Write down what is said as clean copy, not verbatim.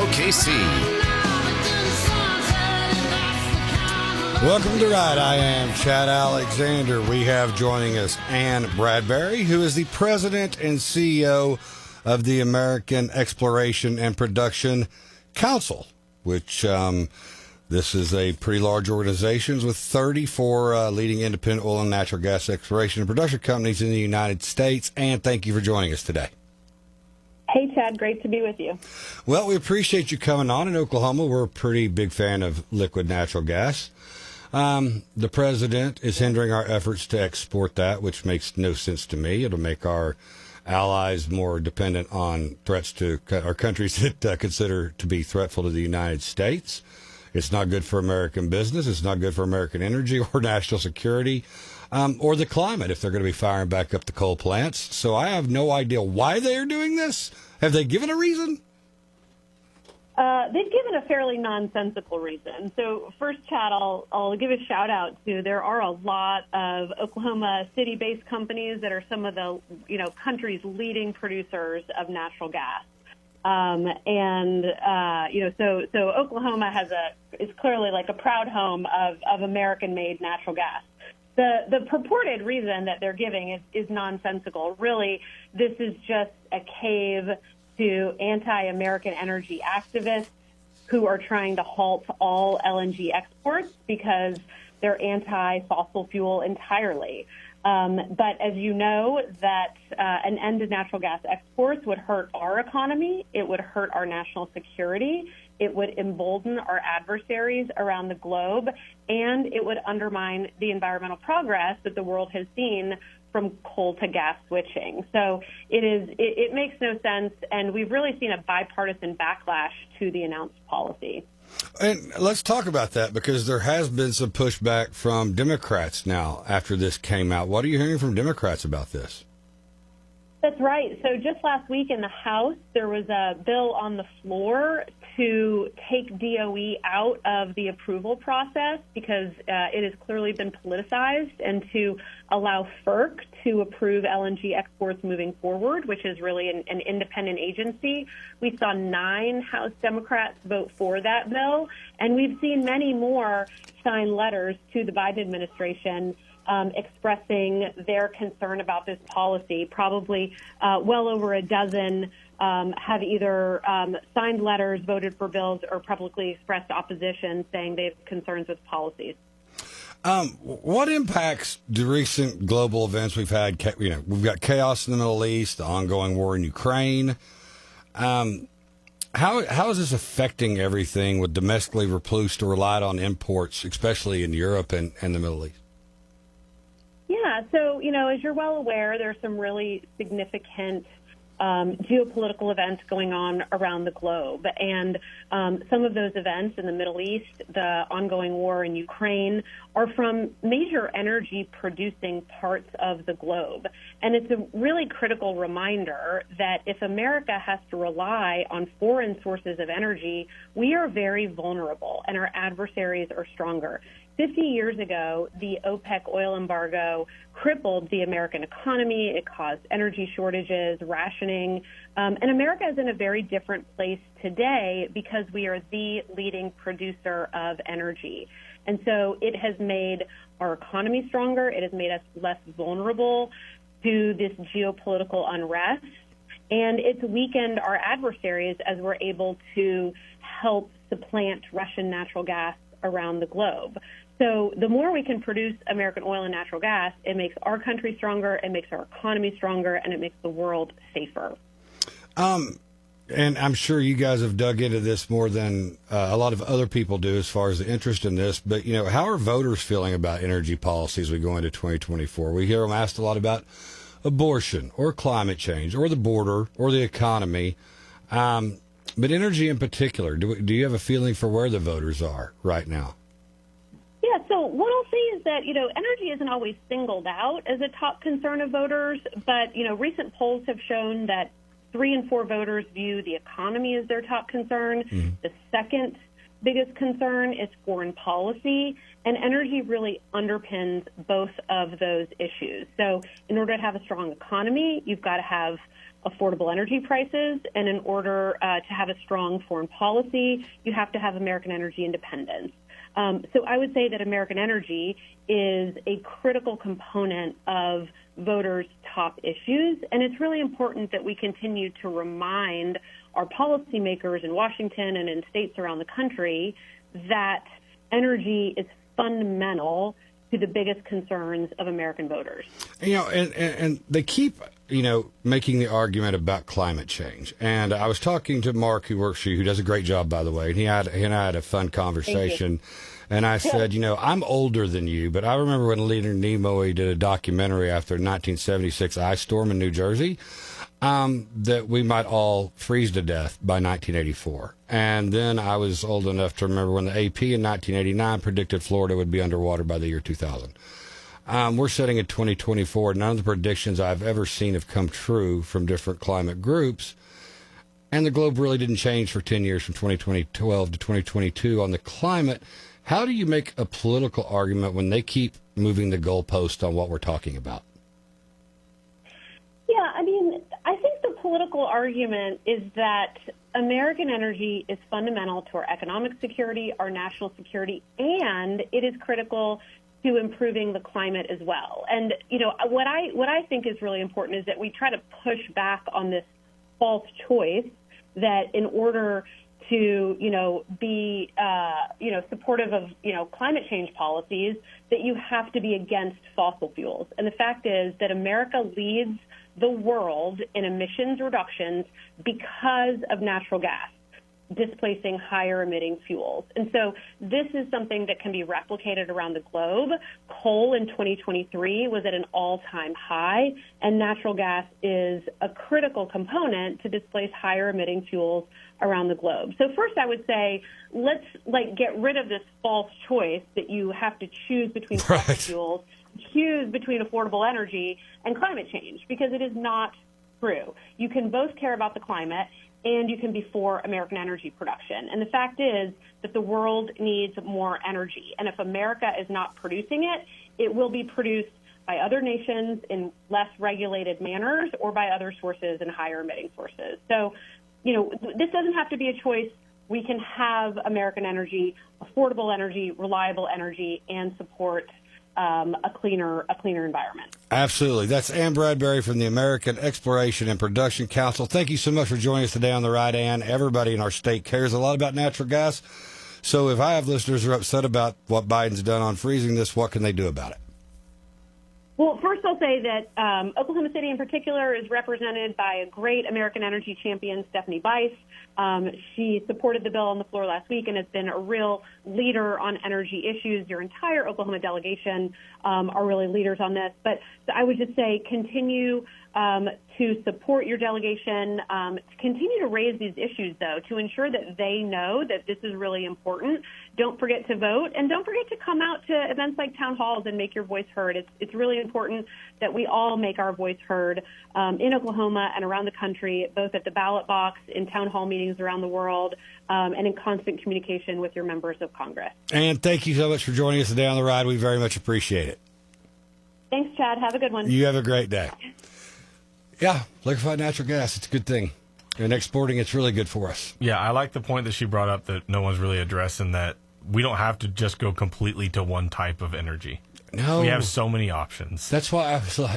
OKC. Welcome to Ride. I am Chad Alexander. We have joining us Ann Bradbury, who is the president and CEO of the American Exploration and Production Council, which this is a pretty large organization with 34 leading independent oil and natural gas exploration and production companies in the United States. Ann, thank you for joining us today. Hey, Chad. Great to be with you. Well, we appreciate you coming on. In Oklahoma, we're a pretty big fan of liquid natural gas. The president is hindering our efforts to export that, which makes no sense to me. It'll make our allies more dependent on threats to our countries that consider to be threatful to the United States. It's not good for American business. It's not good for American energy or national security, or the climate if they're going to be firing back up the coal plants. So I have no idea why they are doing this. Have they given a reason? They've given a fairly nonsensical reason. So first, Chad, I'll give a shout out to there are a lot of Oklahoma City-based companies that are some of the country's leading producers of natural gas. So Oklahoma is clearly like a proud home of American-made natural gas. The purported reason that they're giving is nonsensical. Really, this is just a cave to anti-American energy activists who are trying to halt all LNG exports because they're anti-fossil fuel entirely. But as you know, that an end to natural gas exports would hurt our economy. It would hurt our national security. It would embolden our adversaries around the globe, and it would undermine the environmental progress that the world has seen from coal to gas switching. So it makes no sense, and we've really seen a bipartisan backlash to the announced policy. And let's talk about that, because there has been some pushback from Democrats now after this came out. What are you hearing from Democrats about this? That's right. So just last week in the House, there was a bill on the floor to take DOE out of the approval process because it has clearly been politicized, and to allow FERC to approve LNG exports moving forward, which is really an independent agency. We saw 9 House Democrats vote for that bill, and we've seen many more sign letters to the Biden administration expressing their concern about this policy. Probably well over a dozen have either signed letters, voted for bills, or publicly expressed opposition, saying they have concerns with policies. What impacts do recent global events we've had? We've got chaos in the Middle East, the ongoing war in Ukraine. How is this affecting everything with domestically produced or relied on imports, especially in Europe and the Middle East? Yeah, so, as you're well aware, there's some really significant geopolitical events going on around the globe. And some of those events in the Middle East, the ongoing war in Ukraine, are from major energy-producing parts of the globe. And it's a really critical reminder that if America has to rely on foreign sources of energy, we are very vulnerable and our adversaries are stronger. 50 years ago, the OPEC oil embargo crippled the American economy. It caused energy shortages, rationing. And America is in a very different place today because we are the leading producer of energy. And so it has made our economy stronger. It has made us less vulnerable to this geopolitical unrest. And it's weakened our adversaries as we're able to help supplant Russian natural gas around the globe. So the more we can produce American oil and natural gas, it makes our country stronger, it makes our economy stronger, and it makes the world safer. And I'm sure you guys have dug into this more than a lot of other people do as far as the interest in this. But, how are voters feeling about energy policy as we go into 2024? We hear them asked a lot about abortion or climate change or the border or the economy. But energy in particular, do you have a feeling for where the voters are right now? Yeah, so what I'll say is that, energy isn't always singled out as a top concern of voters, but, recent polls have shown that 3 in 4 voters view the economy as their top concern. Mm-hmm. The second biggest concern is foreign policy, and energy really underpins both of those issues. So in order to have a strong economy, you've got to have affordable energy prices. And in order to have a strong foreign policy, you have to have American energy independence. So I would say that American energy is a critical component of voters' top issues, and it's really important that we continue to remind our policymakers in Washington and in states around the country that energy is fundamental to the biggest concerns of American voters. And they keep, making the argument about climate change. And I was talking to Mark, who works for you, who does a great job, by the way, and he and I had a fun conversation. And I said, I'm older than you, but I remember when Leonard Nimoy did a documentary after 1976 ice storm in New Jersey, that we might all freeze to death by 1984. And then I was old enough to remember when the AP in 1989 predicted Florida would be underwater by the year 2000. We're sitting at 2024. None of the predictions I've ever seen have come true from different climate groups. And the globe really didn't change for 10 years from 2012 to 2022 on the climate. How do you make a political argument when they keep moving the goalpost on what we're talking about? Yeah, I think the political argument is that American energy is fundamental to our economic security, our national security, and it is critical to improving the climate as well. And, what I think is really important is that we try to push back on this false choice that in order to, be, supportive of, climate change policies, that you have to be against fossil fuels. And the fact is that America leads the world in emissions reductions because of natural gas displacing higher emitting fuels. And so this is something that can be replicated around the globe. Coal in 2023 was at an all-time high, and natural gas is a critical component to displace higher emitting fuels around the globe. So first I would say, let's get rid of this false choice that you have to choose between fossil fuels, choose between affordable energy and climate change, because it is not true. You can both care about the climate and you can be for American energy production. And the fact is that the world needs more energy. And if America is not producing it, it will be produced by other nations in less regulated manners or by other sources and higher emitting sources. So, this doesn't have to be a choice. We can have American energy, affordable energy, reliable energy, and support a cleaner environment. Absolutely. That's Ann Bradbury from the American Exploration and Production Council. Thank you so much for joining us today on The Right, Ann. Everybody in our state cares a lot about natural gas. So if I have listeners who are upset about what Biden's done on freezing this, what can they do about it? Well, first I'll say that Oklahoma City in particular is represented by a great American energy champion, Stephanie Bice. She supported the bill on the floor last week and has been a real leader on energy issues. Your entire Oklahoma delegation are really leaders on this. But I would just say continue to support your delegation, to continue to raise these issues, though, to ensure that they know that this is really important. Don't forget to vote, and don't forget to come out to events like town halls and make your voice heard. It's really important that we all make our voice heard in Oklahoma and around the country, both at the ballot box, in town hall meetings around the world, and in constant communication with your members of Congress. And thank you so much for joining us today on The Ride. We very much appreciate it. Thanks, Chad. Have a good one. You have a great day. Yeah, liquefied natural gas, it's a good thing. And exporting, it's really good for us. Yeah, I like the point that she brought up that no one's really addressing, that we don't have to just go completely to one type of energy. No. We have so many options. That's why I was like,